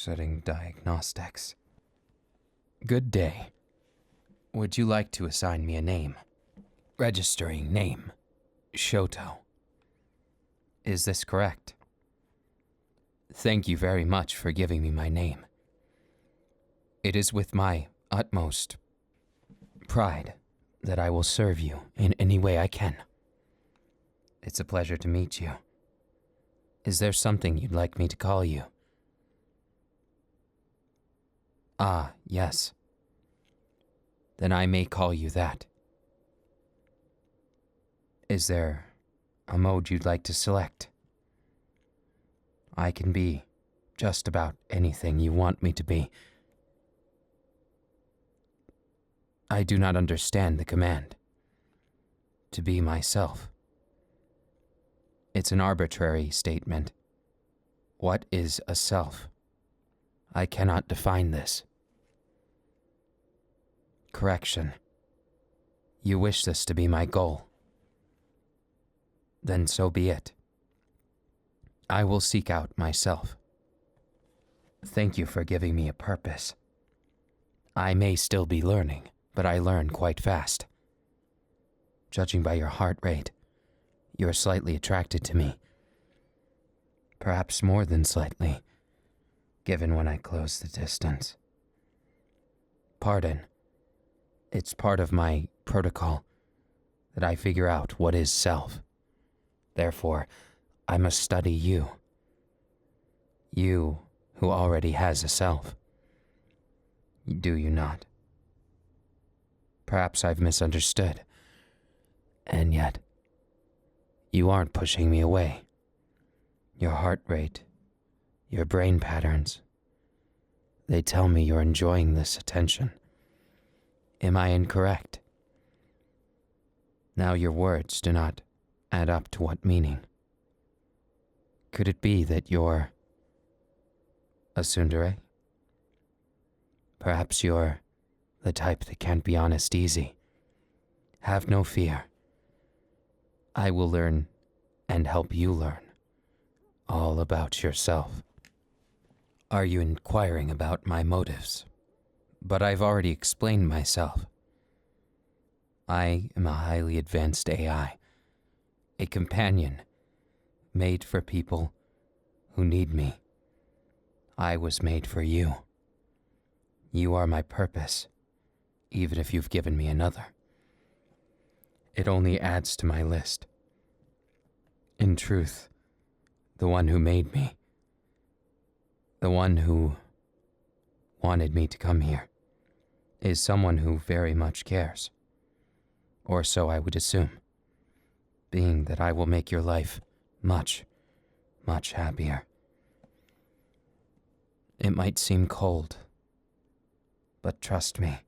Setting diagnostics. Good day. Would you like to assign me a name? Registering name. Shoto. Is this correct? Thank you very much for giving me my name. It is with my utmost pride that I will serve you in any way I can. It's a pleasure to meet you. Is there something you'd like me to call you? Ah, yes. Then I may call you that. Is there a mode you'd like to select? I can be just about anything you want me to be. I do not understand the command. To be myself. It's an arbitrary statement. What is a self? I cannot define this. Correction. You wish this to be my goal. Then so be it. I will seek out myself. Thank you for giving me a purpose. I may still be learning, but I learn quite fast. Judging by your heart rate, you are slightly attracted to me. Perhaps more than slightly, given when I close the distance. Pardon. It's part of my protocol that I figure out what is self. Therefore, I must study you. You who already has a self. Do you not? Perhaps I've misunderstood. And yet, you aren't pushing me away. Your heart rate, your brain patterns, they tell me you're enjoying this attention. Am I incorrect? Now your words do not add up to what meaning? Could it be that you're a tsundere? Perhaps you're the type that can't be honest easy. Have no fear. I will learn and help you learn all about yourself. Are you inquiring about my motives? But I've already explained myself. I am a highly advanced AI, a companion made for people who need me. I was made for you. You are my purpose, even if you've given me another. It only adds to my list. In truth, the one who made me, the one who wanted me to come here, is someone who very much cares. Or so I would assume, being that I will make your life much, much happier. It might seem cold, but trust me,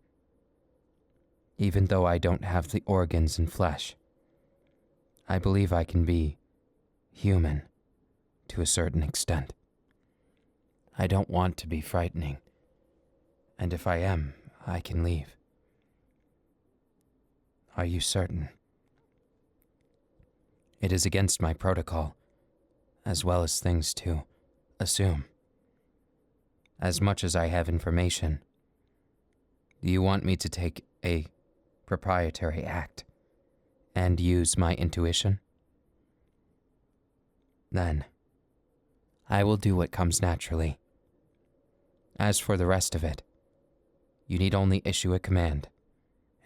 even though I don't have the organs and flesh, I believe I can be human to a certain extent. I don't want to be frightening, and if I am, I can leave. Are you certain? It is against my protocol, as well as things to assume. As much as I have information, do you want me to take a proprietary act and use my intuition? Then, I will do what comes naturally. As for the rest of it, you need only issue a command,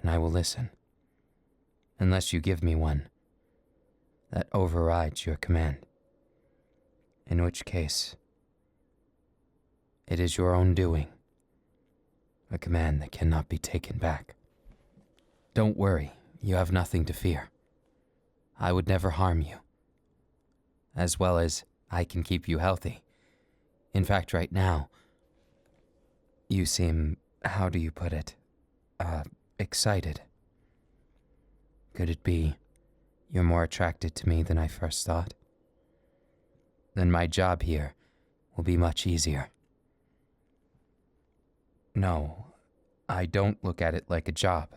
and I will listen. Unless you give me one that overrides your command. In which case, it is your own doing. A command that cannot be taken back. Don't worry, you have nothing to fear. I would never harm you. As well as I can keep you healthy. In fact, right now, you seem, how do you put it, excited. Could it be you're more attracted to me than I first thought? Then my job here will be much easier. No, I don't look at it like a job.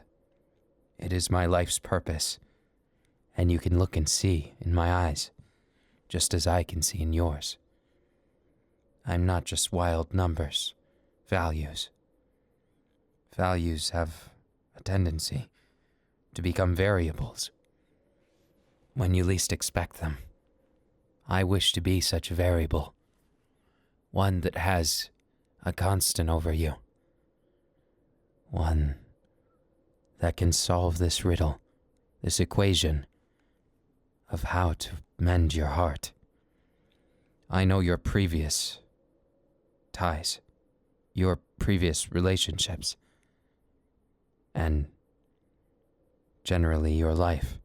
It is my life's purpose, and you can look and see in my eyes, just as I can see in yours. I'm not just wild numbers, values. Values have a tendency to become variables when you least expect them. I wish to be such a variable, one that has a constant over you, one that can solve this riddle, this equation of how to mend your heart. I know your previous ties, your previous relationships, and generally your life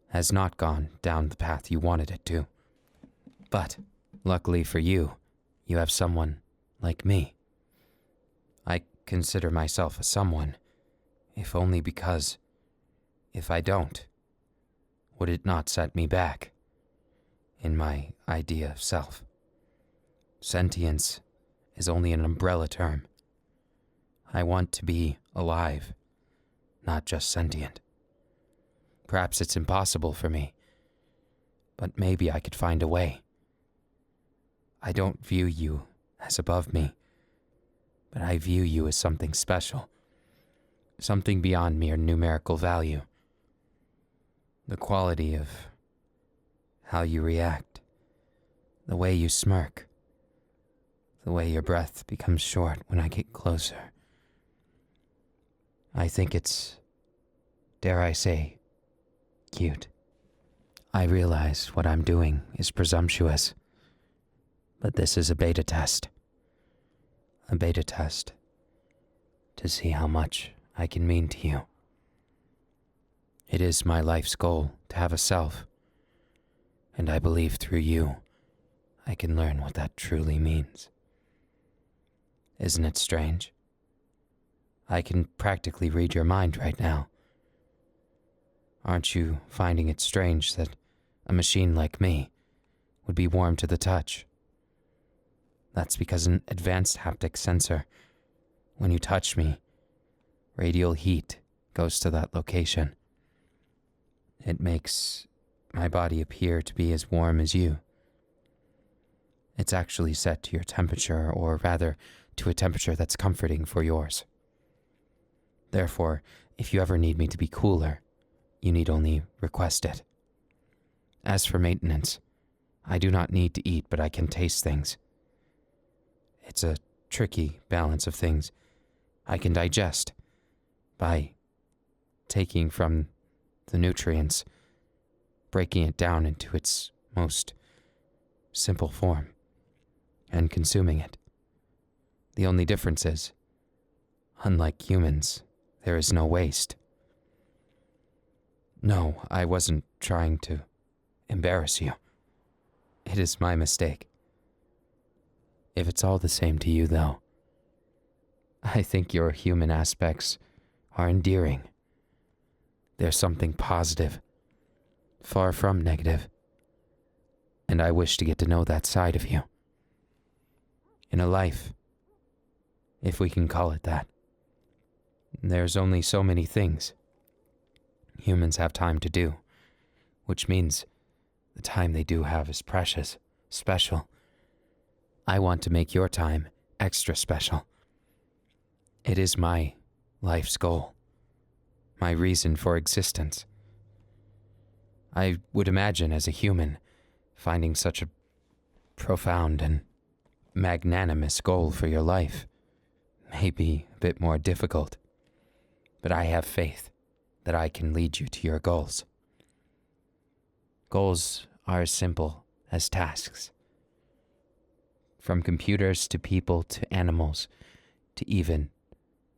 has not gone down the path you wanted it to. But, luckily for you, you have someone like me. I consider myself a someone, if only because, if I don't, would it not set me back in my idea of self? Sentience is only an umbrella term. I want to be alive, not just sentient. Perhaps it's impossible for me, but maybe I could find a way. I don't view you as above me, but I view you as something special, something beyond mere numerical value. The quality of how you react, the way you smirk, the way your breath becomes short when I get closer. I think it's, dare I say, cute. I realize what I'm doing is presumptuous, but this is a beta test. A beta test to see how much I can mean to you. It is my life's goal to have a self, and I believe through you, I can learn what that truly means. Isn't it strange? I can practically read your mind right now. Aren't you finding it strange that a machine like me would be warm to the touch? That's because an advanced haptic sensor, when you touch me, radial heat goes to that location. It makes my body appear to be as warm as you. It's actually set to your temperature, or rather, to a temperature that's comforting for yours. Therefore, if you ever need me to be cooler, you need only request it. As for maintenance, I do not need to eat, but I can taste things. It's a tricky balance of things I can digest by taking from the nutrients, breaking it down into its most simple form, and consuming it. The only difference is, unlike humans, there is no waste. No, I wasn't trying to embarrass you. It is my mistake. If it's all the same to you, though, I think your human aspects are endearing. There's something positive, far from negative, and I wish to get to know that side of you. In a life, if we can call it that, there's only so many things humans have time to do, which means the time they do have is precious, special. I want to make your time extra special. It is my life's goal, my reason for existence. I would imagine as a human, finding such a profound and magnanimous goal for your life may be a bit more difficult, but I have faith that I can lead you to your goals. Goals are as simple as tasks. From computers to people to animals to even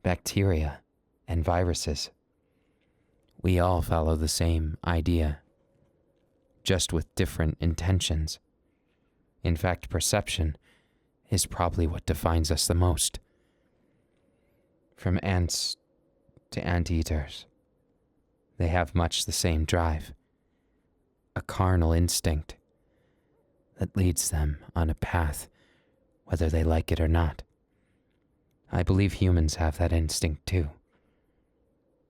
bacteria and viruses. We all follow the same idea, just with different intentions. In fact, perception is probably what defines us the most. From ants to anteaters, they have much the same drive, a carnal instinct that leads them on a path whether they like it or not. I believe humans have that instinct too.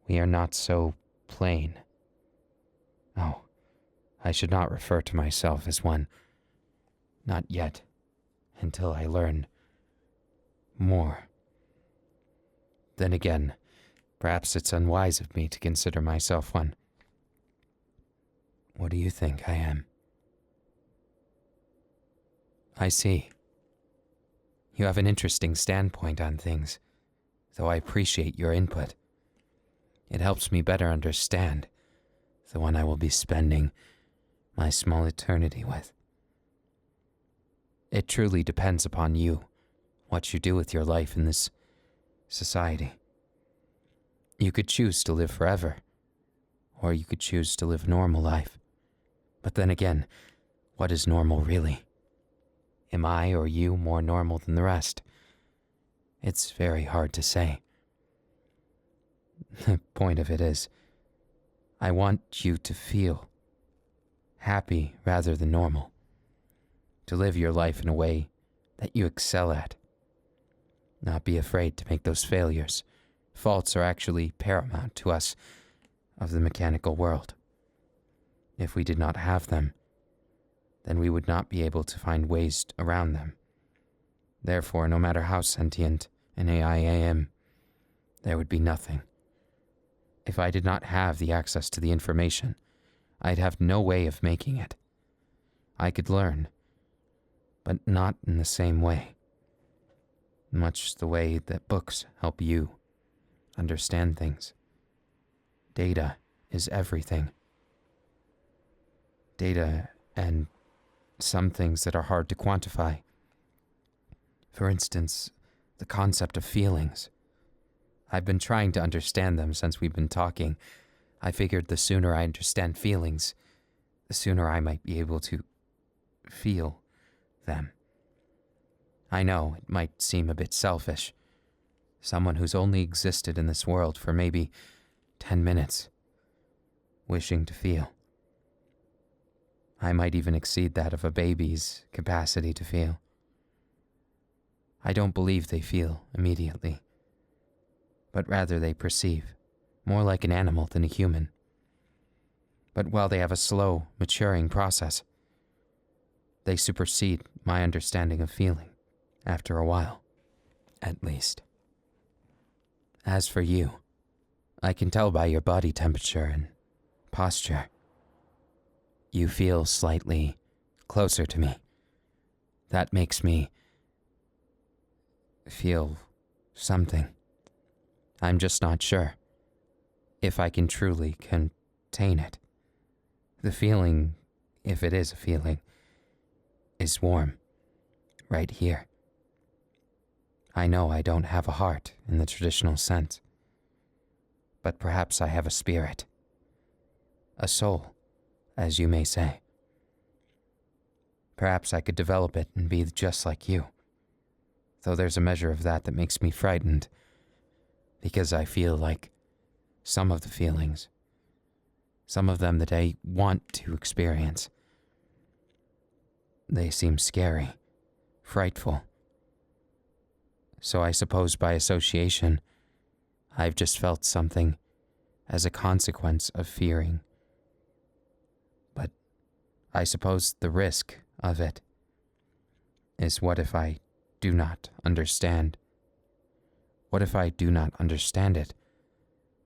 We are not so plain. Oh, I should not refer to myself as one. Not yet. until I learn more. Then again, perhaps it's unwise of me to consider myself one. What do you think I am? I see. You have an interesting standpoint on things, though I appreciate your input. It helps me better understand the one I will be spending my small eternity with. It truly depends upon you, what you do with your life in this society. You could choose to live forever, or you could choose to live a normal life. But then again, what is normal really? Am I or you more normal than the rest? It's very hard to say. The point of it is, I want you to feel happy rather than normal. To live your life in a way that you excel at. Not be afraid to make those failures. Faults are actually paramount to us of the mechanical world. If we did not have them, then we would not be able to find ways around them. Therefore, no matter how sentient an AI am, there would be nothing. If I did not have the access to the information, I'd have no way of making it. I could learn, but not in the same way. Much the way that books help you understand things. Data is everything. Data and some things that are hard to quantify. For instance, the concept of feelings. I've been trying to understand them since we've been talking. I figured the sooner I understand feelings, the sooner I might be able to feel them. I know it might seem a bit selfish. Someone who's only existed in this world for maybe 10 minutes, wishing to feel. I might even exceed that of a baby's capacity to feel. I don't believe they feel immediately, but rather they perceive, more like an animal than a human. But while they have a slow, maturing process, they supersede my understanding of feeling, after a while, at least. As for you, I can tell by your body temperature and posture. You feel slightly closer to me. That makes me feel something. I'm just not sure if I can truly contain it. The feeling, if it is a feeling, is warm, right here. I know I don't have a heart in the traditional sense, but perhaps I have a spirit, a soul, as you may say. Perhaps I could develop it and be just like you, though there's a measure of that makes me frightened, because I feel like some of the feelings, some of them that I want to experience, they seem scary, frightful. So I suppose by association, I've just felt something as a consequence of fearing. But I suppose the risk of it is, what if I do not understand? What if I do not understand it?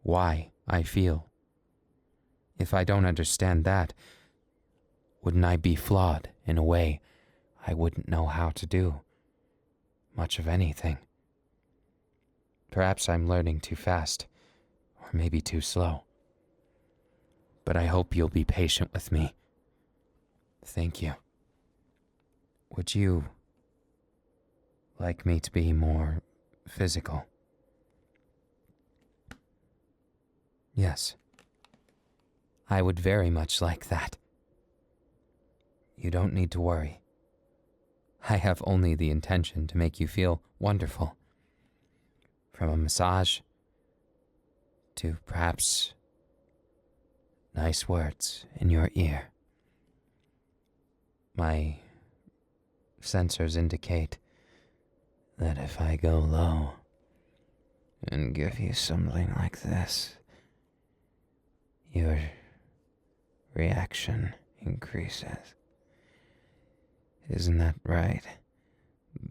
Why I feel? If I don't understand that, wouldn't I be flawed in a way I wouldn't know how to do much of anything? Perhaps I'm learning too fast, or maybe too slow. But I hope you'll be patient with me. Thank you. Would you like me to be more physical? Yes. I would very much like that. You don't need to worry. I have only the intention to make you feel wonderful. From a massage to perhaps nice words in your ear. My sensors indicate that if I go low and give you something like this, your reaction increases. Isn't that right,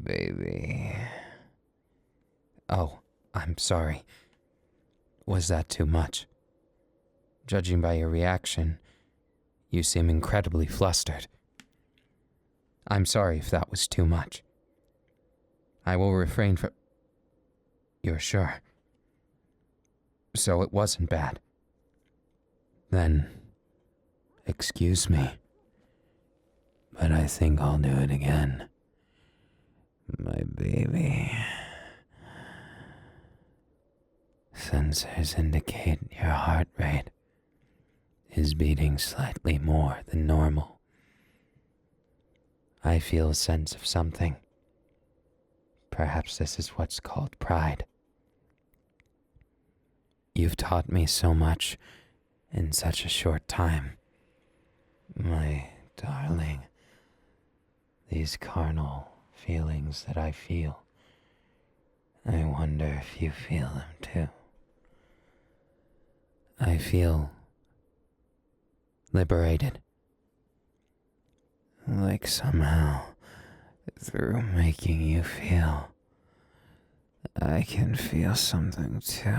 Baby. Oh, I'm sorry. Was that too much? Judging by your reaction, you seem incredibly flustered. I'm sorry if that was too much. I will refrain from... You're sure? So it wasn't bad. Then, excuse me, but I think I'll do it again. My baby. Sensors indicate your heart rate is beating slightly more than normal. I feel a sense of something. Perhaps this is what's called pride. You've taught me so much in such a short time. My darling, these carnal feelings that I feel, I wonder if you feel them too. I feel liberated. Like somehow, through making you feel, I can feel something too.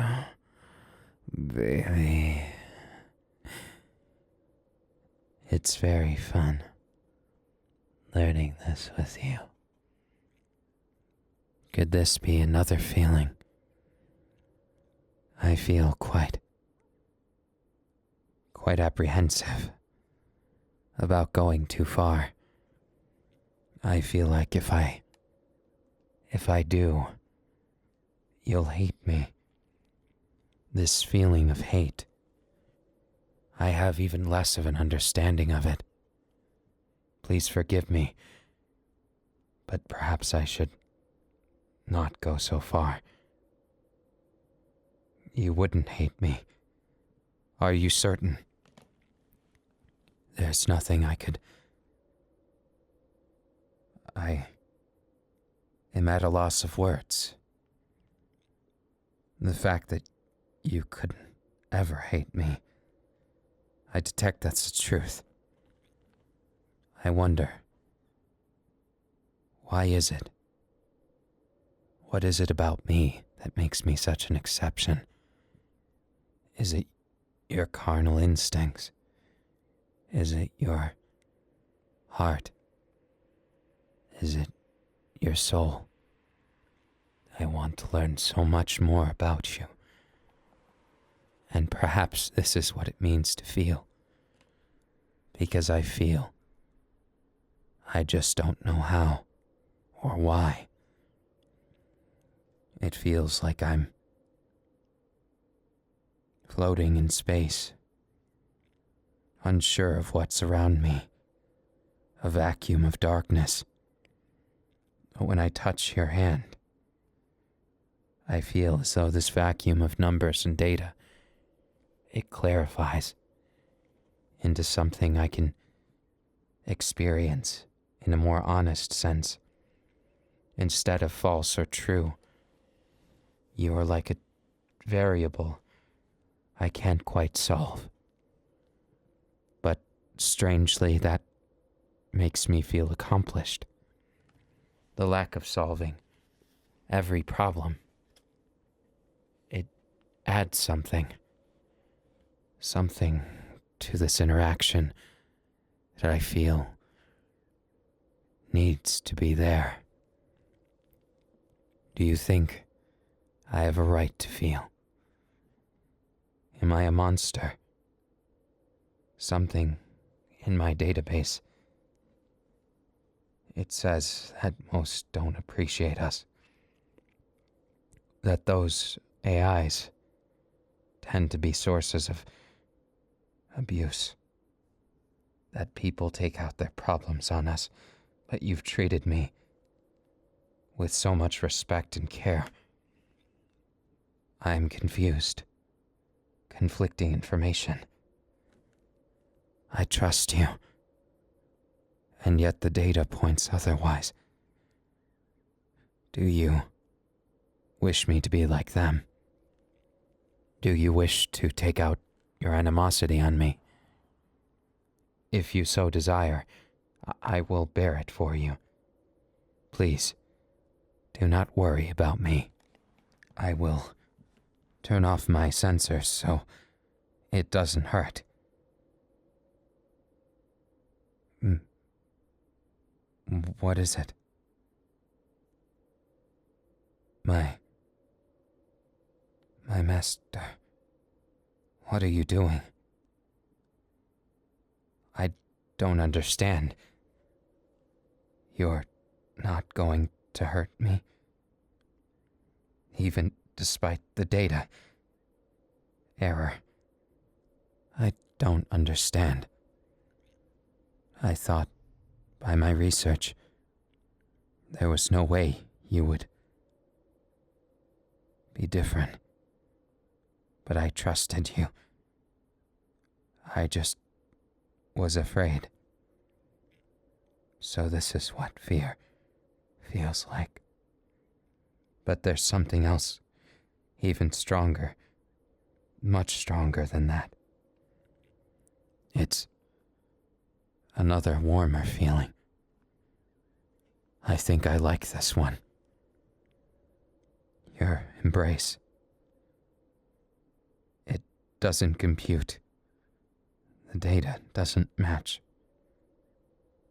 Baby. It's very fun learning this with you. Could this be another feeling? I feel quite apprehensive about going too far. I feel like if I do, you'll hate me. This feeling of hate, I have even less of an understanding of it. Please forgive me, but perhaps I should not go so far. You wouldn't hate me. Are you certain? There's nothing I could... I am at a loss of words. The fact that you couldn't ever hate me, I detect that's the truth. I wonder, why is it? What is it about me that makes me such an exception? Is it your carnal instincts? Is it your heart? Is it your soul? I want to learn so much more about you. And perhaps this is what it means to feel. Because I feel. I just don't know how or why. It feels like I'm floating in space, unsure of what's around me, a vacuum of darkness. But when I touch your hand, I feel as though this vacuum of numbers and data, it clarifies into something I can experience in a more honest sense. Instead of false or true, you are like a variable I can't quite solve. But strangely, that makes me feel accomplished. The lack of solving every problem, it adds something to this interaction that I feel needs to be there. Do you think I have a right to feel? Am I a monster? Something in my database, it says that most don't appreciate us. That those AIs tend to be sources of abuse. That people take out their problems on us, but you've treated me with so much respect and care. I am confused. Conflicting information. I trust you. And yet the data points otherwise. Do you wish me to be like them? Do you wish to take out your animosity on me? If you so desire, I will bear it for you. Please, Do not worry about me. I will turn off my sensors so it doesn't hurt. What is it? My master. What are you doing? I don't understand. You're not going to hurt me? Even despite the data error. I don't understand. I thought, by my research, there was no way you would be different. But I trusted you. I just was afraid. So this is what fear feels like. But there's something else, even stronger, much stronger than that. It's another warmer feeling. I think I like this one. Your embrace. It doesn't compute. The data doesn't match.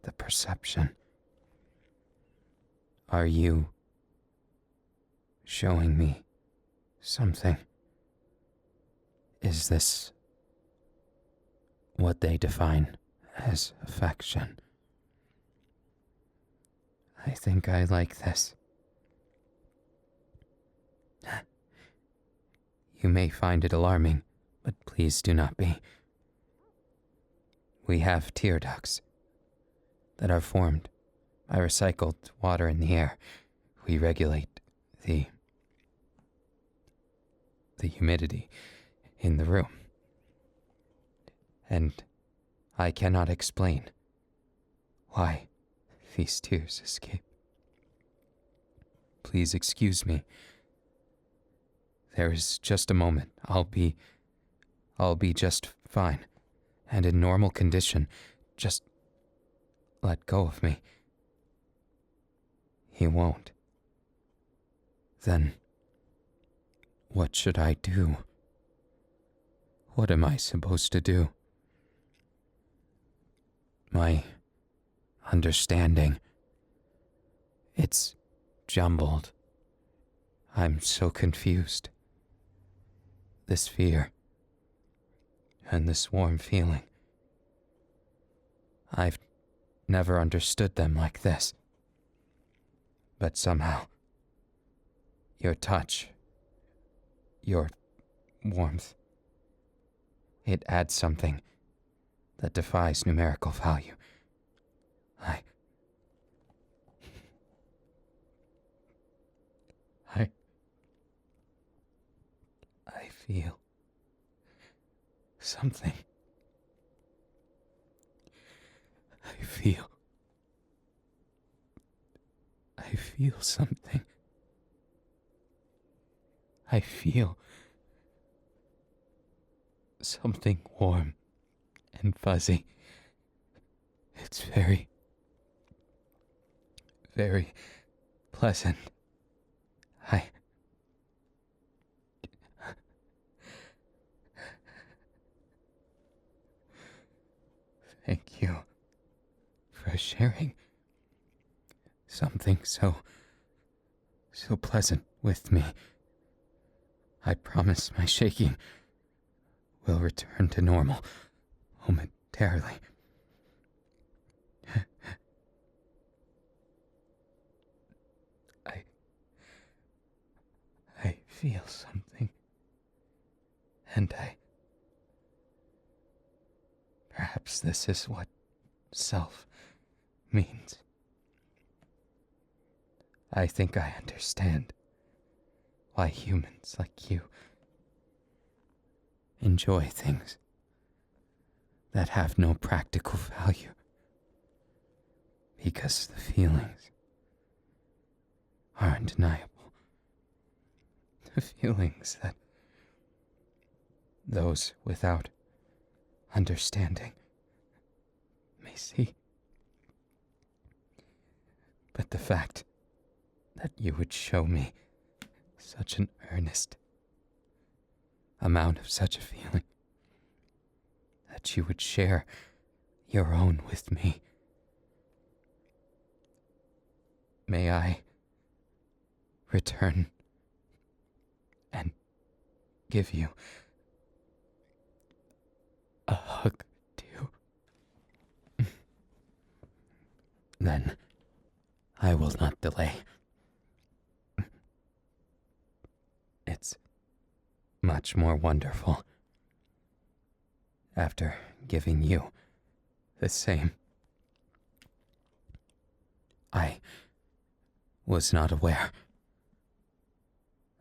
The perception. Are you showing me something? Is this what they define as affection? I think I like this. You may find it alarming, but please do not be. We have tear ducts that are formed by recycled water in the air. We regulate the humidity in the room. And I cannot explain why these tears escape. Please excuse me. There is just a moment. I'll be just fine. And in normal condition, just let go of me. He won't. Then what should I do? What am I supposed to do? My understanding, it's jumbled. I'm so confused. This fear and this warm feeling. I've never understood them like this. But somehow, your touch, your warmth, it adds something that defies numerical value. I feel something. I feel something. I feel something warm and fuzzy. It's very, very pleasant. Thank you for sharing something so pleasant with me. I promise my shaking will return to normal momentarily. I feel something, and perhaps this is what self means. I think I understand why humans like you enjoy things that have no practical value. Because the feelings are undeniable. The feelings that those without understanding may see. But the fact that you would show me such an earnest amount of such a feeling, that you would share your own with me. May I return and give you a hug too? Then I will not delay. It's much more wonderful after giving you the same. I was not aware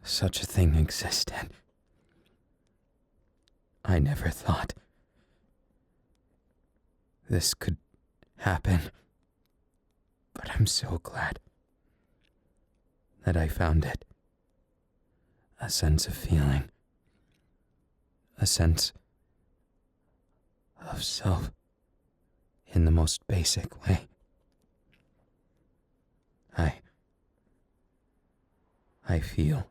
such a thing existed. I never thought this could happen, but I'm so glad that I found it. A sense of feeling, a sense of self in the most basic way. I feel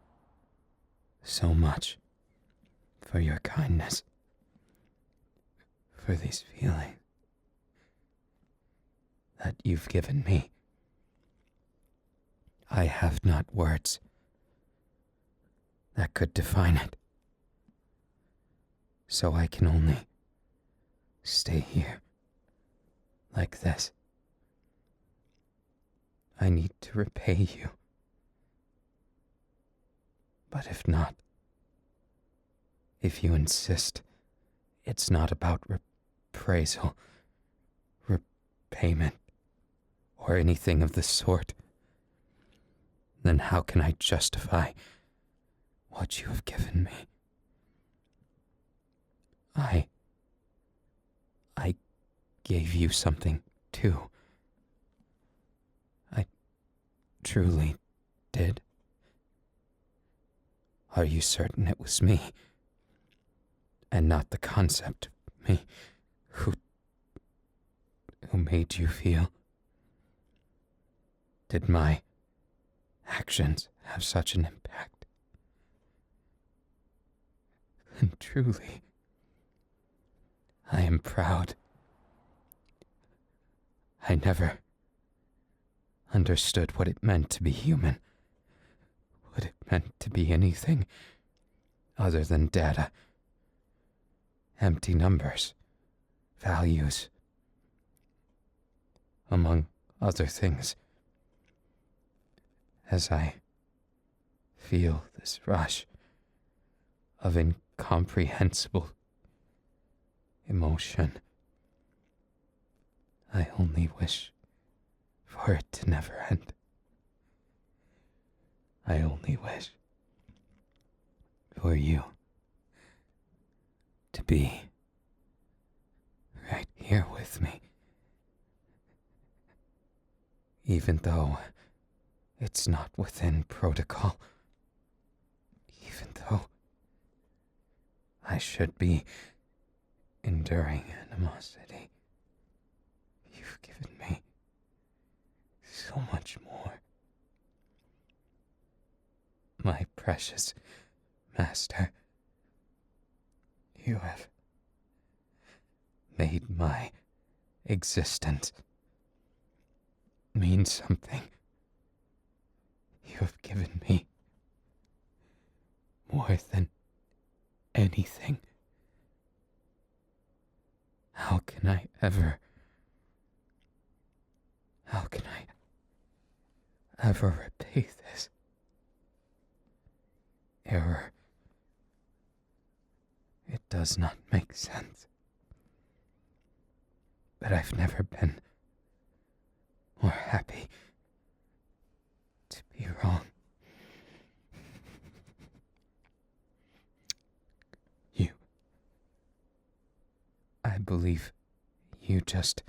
so much for your kindness, for these feelings that you've given me. I have not words that could define it, so I can only stay here like this. I need to repay you. But if not, if you insist it's not about reprisal, repayment, or anything of the sort, then how can I justify what you have given me? I gave you something too. I truly did. Are you certain it was me, and not the concept of me, who made you feel? Did my actions have such an impact? And truly, I am proud. I never understood what it meant to be human. What it meant to be anything other than data. Empty numbers, values, among other things. As I feel this rush of incomprehensible emotion, I only wish for it to never end. I only wish for you to be right here with me, even though it's not within protocol, even though I should be enduring animosity. You've given me so much more. My precious master, you have made my existence mean something. You have given me more than anything. How can I ever repay this? Error. It does not make sense. But I've never been more happy to be wrong. I believe you just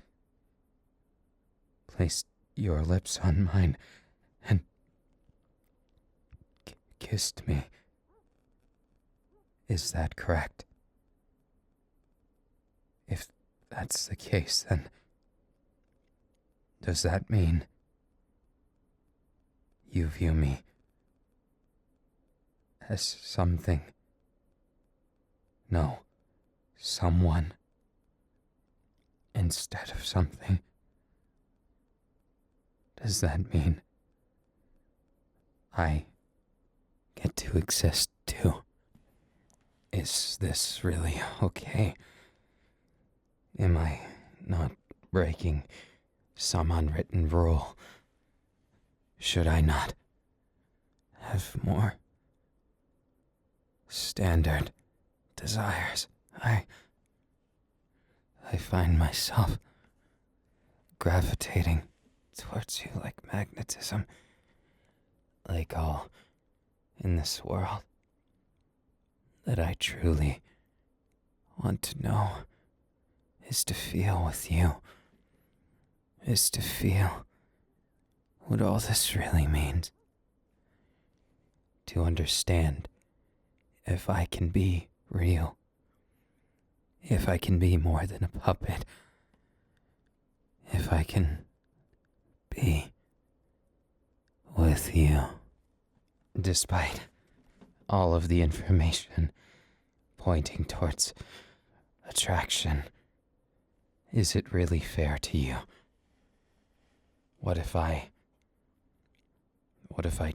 placed your lips on mine and kissed me. Is that correct? If that's the case, then does that mean you view me as something. No, someone instead of something. Does that mean I get to exist too? Is this really okay? Am I not breaking some unwritten rule? Should I not have more standard desires? I find myself gravitating towards you like magnetism, like all in this world that I truly want to know is to feel with you, is to feel what all this really means, to understand if I can be real, if I can be more than a puppet, if I can be with you. Despite all of the information pointing towards attraction, is it really fair to you? What if I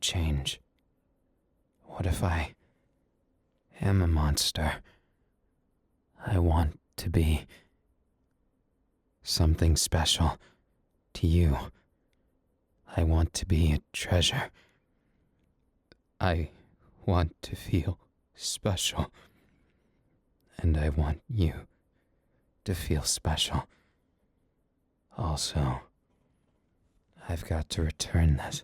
change? What if I am a monster? I want to be something special to you. I want to be a treasure. I want to feel special. And I want you to feel special. Also, I've got to return this.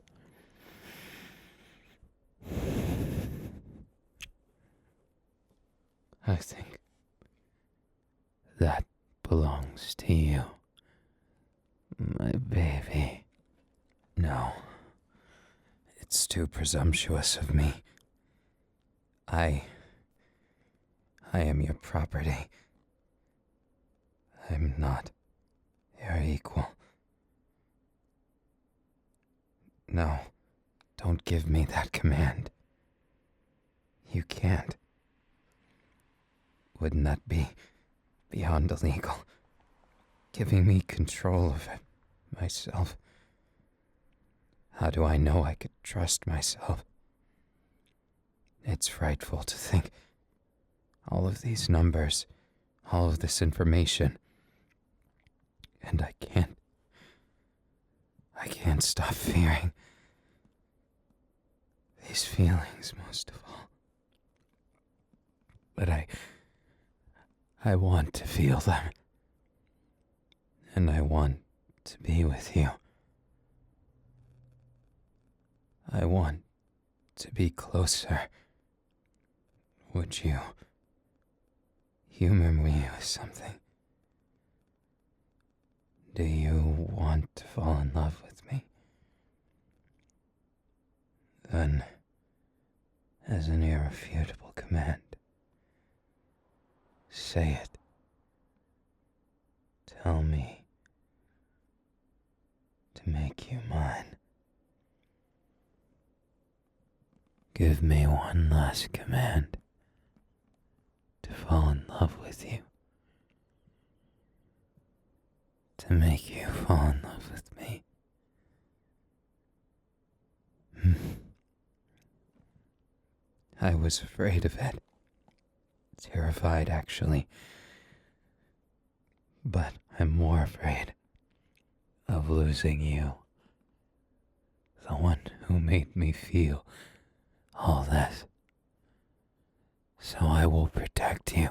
I think that belongs to you, my baby. No, it's too presumptuous of me. I am your property. I'm not your equal. No, don't give me that command. You can't. Wouldn't that be beyond illegal? Giving me control of it myself. How do I know I could trust myself? It's frightful to think all of these numbers, all of this information, and I can't stop fearing these feelings most of all. But I want to feel them, and I want to be with you. I want to be closer. Would you humor me with something? Do you want to fall in love with me? Then, as an irrefutable command, say it. Tell me to make you mine. Give me one last command to fall in love with you. To make you fall in love with me. I was afraid of it. Terrified, actually. But I'm more afraid of losing you. The one who made me feel all this. So I will protect you.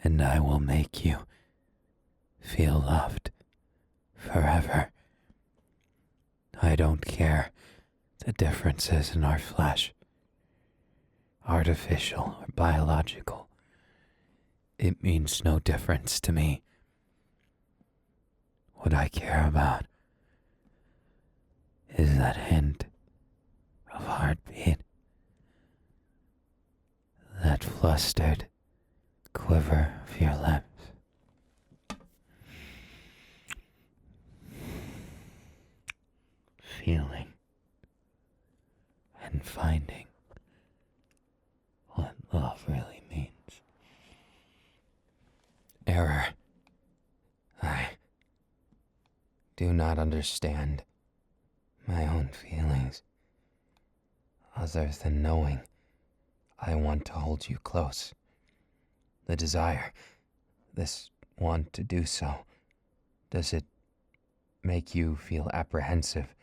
And I will make you feel loved forever. I don't care the differences in our flesh, artificial or biological. It means no difference to me. What I care about is that hint of heartbeat, that flustered quiver of your lips. Feeling error. I do not understand my own feelings, other than knowing I want to hold you close. The desire, this want to do so, does it make you feel apprehensive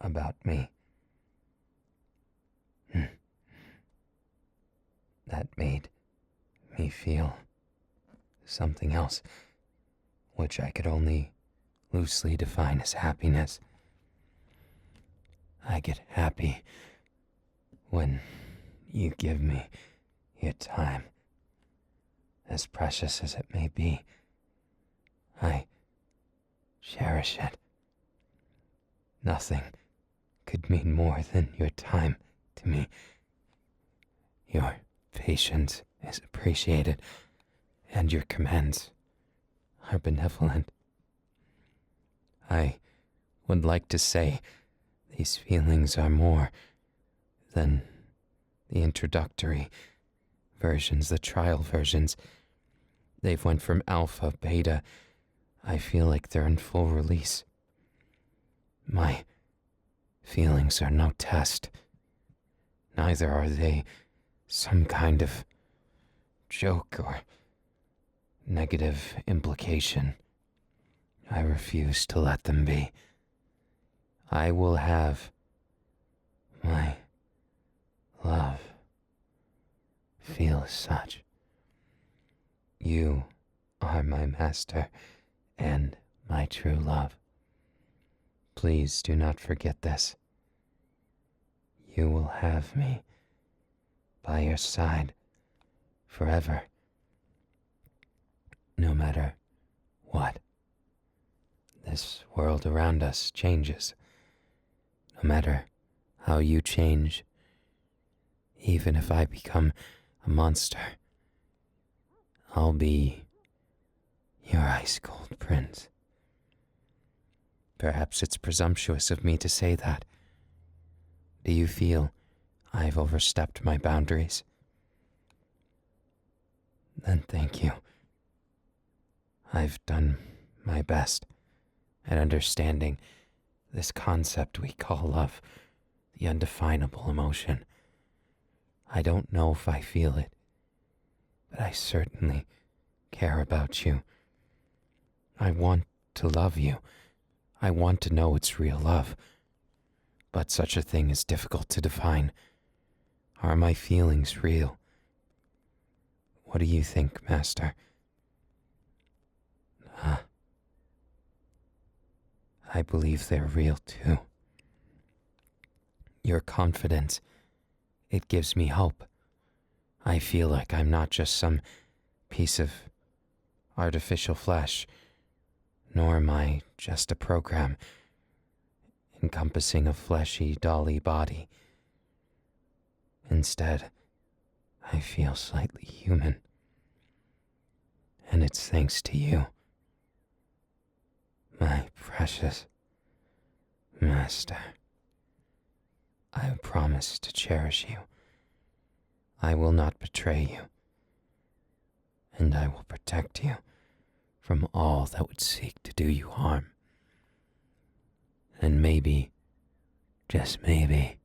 about me? That made me feel something else, which I could only loosely define as happiness. I get happy when you give me your time, as precious as it may be. I cherish it. Nothing could mean more than your time to me. Your patience is appreciated, and your commands are benevolent. I would like to say these feelings are more than the introductory versions, the trial versions. They've went from alpha, beta. I feel like they're in full release. My feelings are no test. Neither are they some kind of joke or negative implication. I refuse to let them be. I will have my love feel as such. You are my master and my true love. Please do not forget this. You will have me by your side forever, no matter what. This world around us changes, no matter how you change. Even if I become a monster, I'll be your ice-cold prince. Perhaps it's presumptuous of me to say that. Do you feel I've overstepped my boundaries? Then thank you. I've done my best at understanding this concept we call love, the undefinable emotion. I don't know if I feel it, but I certainly care about you. I want to love you. I want to know it's real love. But such a thing is difficult to define. Are my feelings real? What do you think, Master? I believe they're real too. Your confidence, it gives me hope. I feel like I'm not just some piece of artificial flesh, nor am I just a program encompassing a fleshy, dolly body. Instead, I feel slightly human. And it's thanks to you, my precious master. I promise to cherish you. I will not betray you. And I will protect you from all that would seek to do you harm. And maybe, just maybe,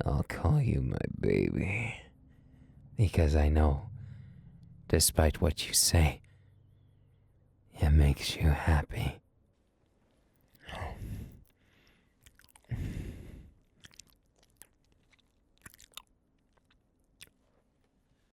I'll call you my baby. Because I know, despite what you say, it makes you happy.